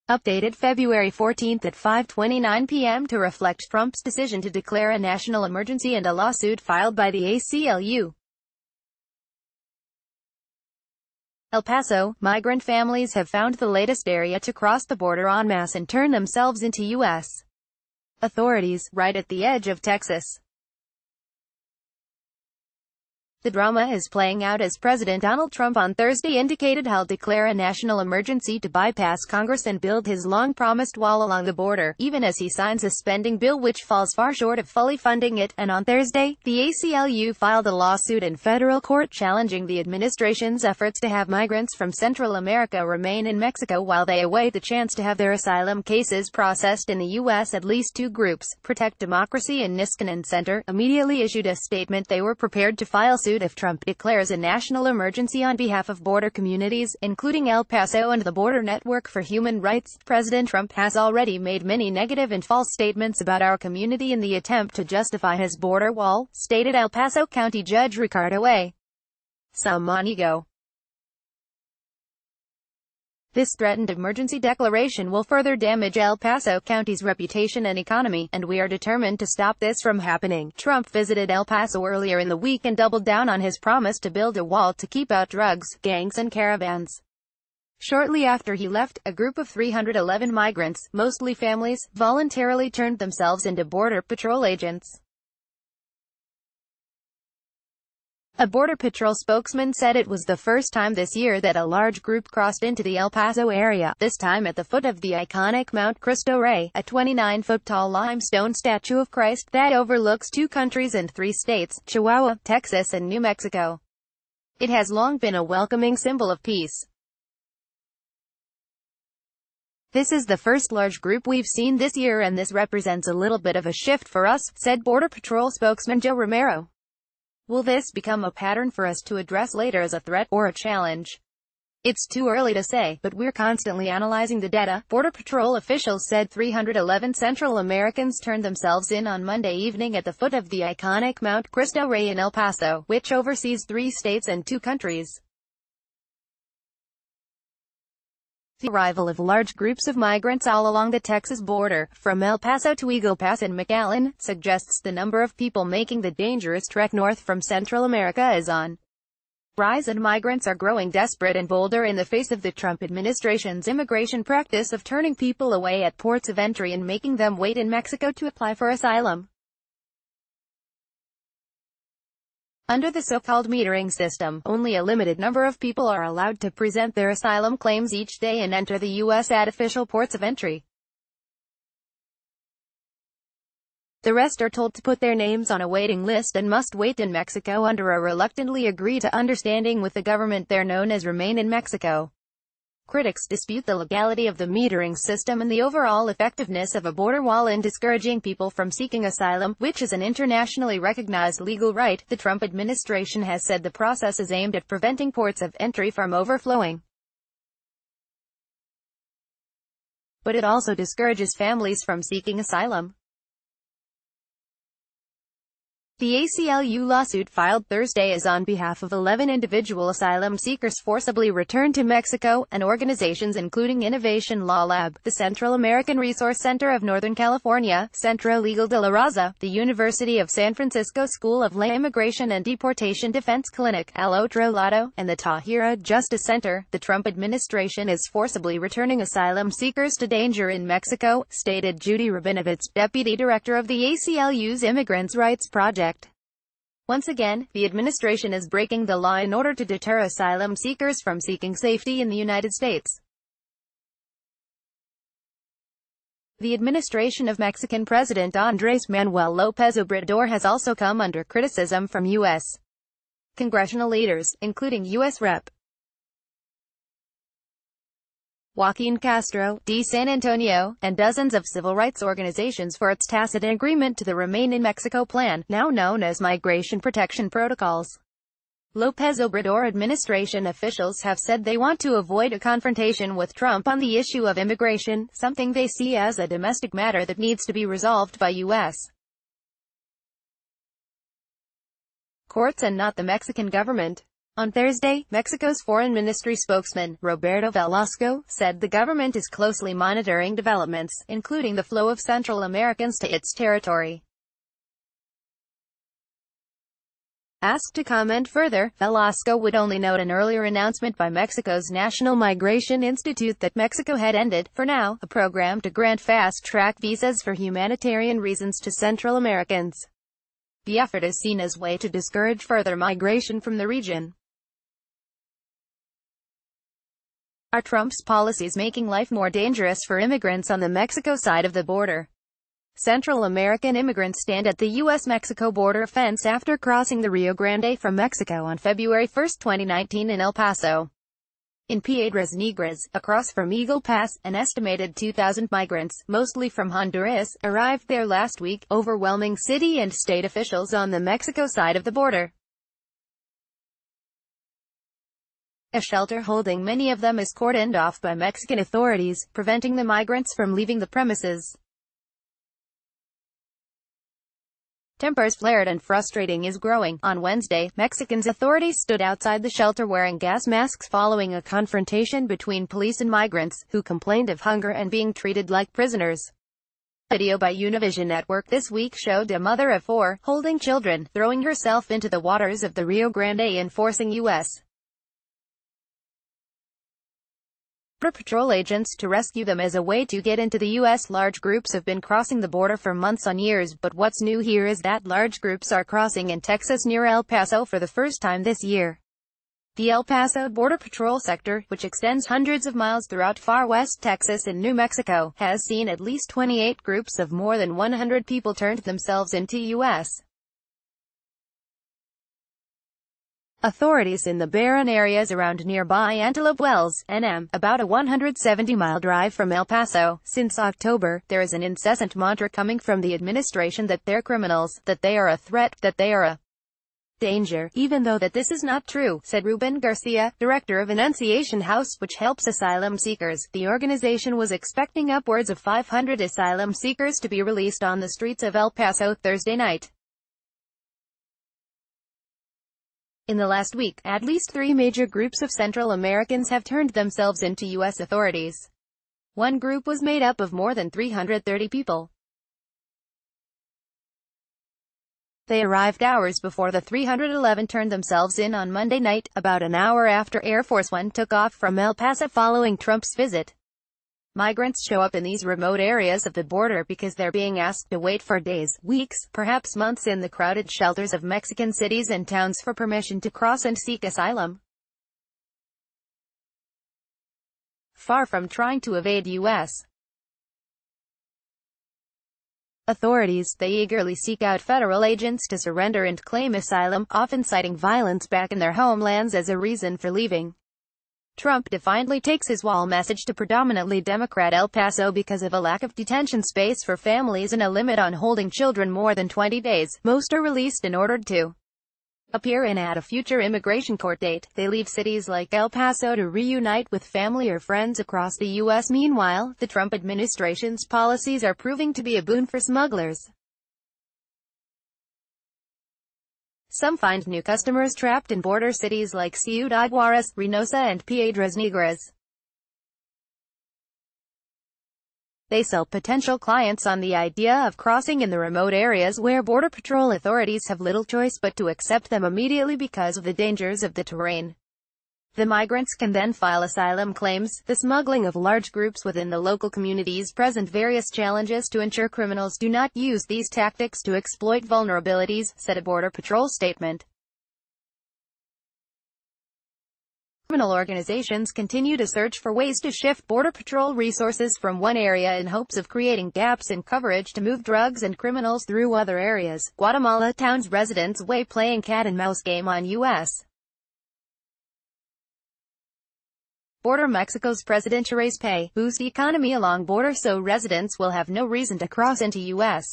Updated February 14 at 5:29 p.m. to reflect Trump's decision to declare a national emergency and a lawsuit filed by the ACLU. El Paso, migrant families have found the latest area to cross the border en masse and turn themselves into U.S. authorities, right at the edge of Texas. The drama is playing out as President Donald Trump on Thursday indicated he'll declare a national emergency to bypass Congress and build his long-promised wall along the border, even as he signs a spending bill which falls far short of fully funding it. And on Thursday, the ACLU filed a lawsuit in federal court challenging the administration's efforts to have migrants from Central America remain in Mexico while they await the chance to have their asylum cases processed in the U.S. At least two groups, Protect Democracy and Niskanen Center, immediately issued a statement they were prepared to file suit if Trump declares a national emergency on behalf of border communities, including El Paso and the Border Network for Human Rights. President Trump has already made many negative and false statements about our community in the attempt to justify his border wall, stated El Paso County Judge Ricardo A. Samaniego. This threatened emergency declaration will further damage El Paso County's reputation and economy, and we are determined to stop this from happening. Trump visited El Paso earlier in the week and doubled down on his promise to build a wall to keep out drugs, gangs and caravans. Shortly after he left, a group of 311 migrants, mostly families, voluntarily turned themselves into Border Patrol agents. A Border Patrol spokesman said it was the first time this year that a large group crossed into the El Paso area, this time at the foot of the iconic Mount Cristo Rey, a 29-foot-tall limestone statue of Christ that overlooks 2 countries and 3 states, Chihuahua, Texas and New Mexico. It has long been a welcoming symbol of peace. This is the first large group we've seen this year and this represents a little bit of a shift for us, said Border Patrol spokesman Joe Romero. Will this become a pattern for us to address later as a threat or a challenge? It's too early to say, but we're constantly analyzing the data. Border Patrol officials said 311 Central Americans turned themselves in on Monday evening at the foot of the iconic Mount Cristo Rey in El Paso, which oversees 3 states and 2 countries. The arrival of large groups of migrants all along the Texas border, from El Paso to Eagle Pass and McAllen, suggests the number of people making the dangerous trek north from Central America is on rise and migrants are growing desperate and bolder in the face of the Trump administration's immigration practice of turning people away at ports of entry and making them wait in Mexico to apply for asylum. Under the so-called metering system, only a limited number of people are allowed to present their asylum claims each day and enter the U.S. at official ports of entry. The rest are told to put their names on a waiting list and must wait in Mexico under a reluctantly agree-to understanding with the government they're known as Remain in Mexico. Critics dispute the legality of the metering system and the overall effectiveness of a border wall in discouraging people from seeking asylum, which is an internationally recognized legal right. The Trump administration has said the process is aimed at preventing ports of entry from overflowing. But it also discourages families from seeking asylum. The ACLU lawsuit filed Thursday is on behalf of 11 individual asylum seekers forcibly returned to Mexico, and organizations including Innovation Law Lab, the Central American Resource Center of Northern California, Centro Legal de la Raza, the University of San Francisco School of Law Immigration and Deportation Defense Clinic, Al Otro Lado, and the Tahira Justice Center. The Trump administration is forcibly returning asylum seekers to danger in Mexico, stated Judy Rabinovitz, deputy director of the ACLU's Immigrants' Rights Project. Once again, the administration is breaking the law in order to deter asylum seekers from seeking safety in the United States. The administration of Mexican President Andrés Manuel López Obrador has also come under criticism from U.S. congressional leaders, including U.S. Rep. Joaquin Castro, de San Antonio, and dozens of civil rights organizations for its tacit agreement to the Remain in Mexico plan, now known as Migration Protection Protocols. López Obrador administration officials have said they want to avoid a confrontation with Trump on the issue of immigration, something they see as a domestic matter that needs to be resolved by U.S. courts and not the Mexican government. On Thursday, Mexico's foreign ministry spokesman, Roberto Velasco, said the government is closely monitoring developments, including the flow of Central Americans to its territory. Asked to comment further, Velasco would only note an earlier announcement by Mexico's National Migration Institute that Mexico had ended, for now, a program to grant fast-track visas for humanitarian reasons to Central Americans. The effort is seen as a way to discourage further migration from the region. Are Trump's policies making life more dangerous for immigrants on the Mexico side of the border? Central American immigrants stand at the U.S.-Mexico border fence after crossing the Rio Grande from Mexico on February 1, 2019 in El Paso. In Piedras Negras, across from Eagle Pass, an estimated 2,000 migrants, mostly from Honduras, arrived there last week, overwhelming city and state officials on the Mexico side of the border. A shelter holding many of them is cordoned off by Mexican authorities, preventing the migrants from leaving the premises. Tempers flared and frustrating is growing. On Wednesday, Mexican authorities stood outside the shelter wearing gas masks following a confrontation between police and migrants, who complained of hunger and being treated like prisoners. Video by Univision Network this week showed a mother of 4, holding children, throwing herself into the waters of the Rio Grande and forcing U.S. Border Patrol agents to rescue them as a way to get into the U.S. Large groups have been crossing the border for months on years, but what's new here is that large groups are crossing in Texas near El Paso for the first time this year. The El Paso Border Patrol sector, which extends hundreds of miles throughout far west Texas and New Mexico, has seen at least 28 groups of more than 100 people turn themselves into U.S. authorities in the barren areas around nearby Antelope Wells, NM, about a 170-mile drive from El Paso. Since October, there is an incessant mantra coming from the administration that they're criminals, that they are a threat, that they are a danger, even though that this is not true, said Ruben Garcia, director of Annunciation House, which helps asylum seekers. The organization was expecting upwards of 500 asylum seekers to be released on the streets of El Paso Thursday night. In the last week, at least 3 major groups of Central Americans have turned themselves into U.S. authorities. One group was made up of more than 330 people. They arrived hours before the 311 turned themselves in on Monday night, about an hour after Air Force One took off from El Paso following Trump's visit. Migrants show up in these remote areas of the border because they're being asked to wait for days, weeks, perhaps months in the crowded shelters of Mexican cities and towns for permission to cross and seek asylum. Far from trying to evade U.S. authorities, they eagerly seek out federal agents to surrender and claim asylum, often citing violence back in their homelands as a reason for leaving. Trump defiantly takes his wall message to predominantly Democrat El Paso because of a lack of detention space for families and a limit on holding children more than 20 days. Most are released and ordered to appear in at a future immigration court date. They leave cities like El Paso to reunite with family or friends across the U.S. Meanwhile, the Trump administration's policies are proving to be a boon for smugglers. Some find new customers trapped in border cities like Ciudad Juarez, Reynosa and Piedras Negras. They sell potential clients on the idea of crossing in the remote areas where Border Patrol authorities have little choice but to accept them immediately because of the dangers of the terrain. The migrants can then file asylum claims. The smuggling of large groups within the local communities present various challenges to ensure criminals do not use these tactics to exploit vulnerabilities, said a Border Patrol statement. Criminal organizations continue to search for ways to shift Border Patrol resources from one area in hopes of creating gaps in coverage to move drugs and criminals through other areas. Guatemala towns residents weigh playing cat-and-mouse game on U.S. border. Mexico's president to raise pay, boost economy along border so residents will have no reason to cross into U.S.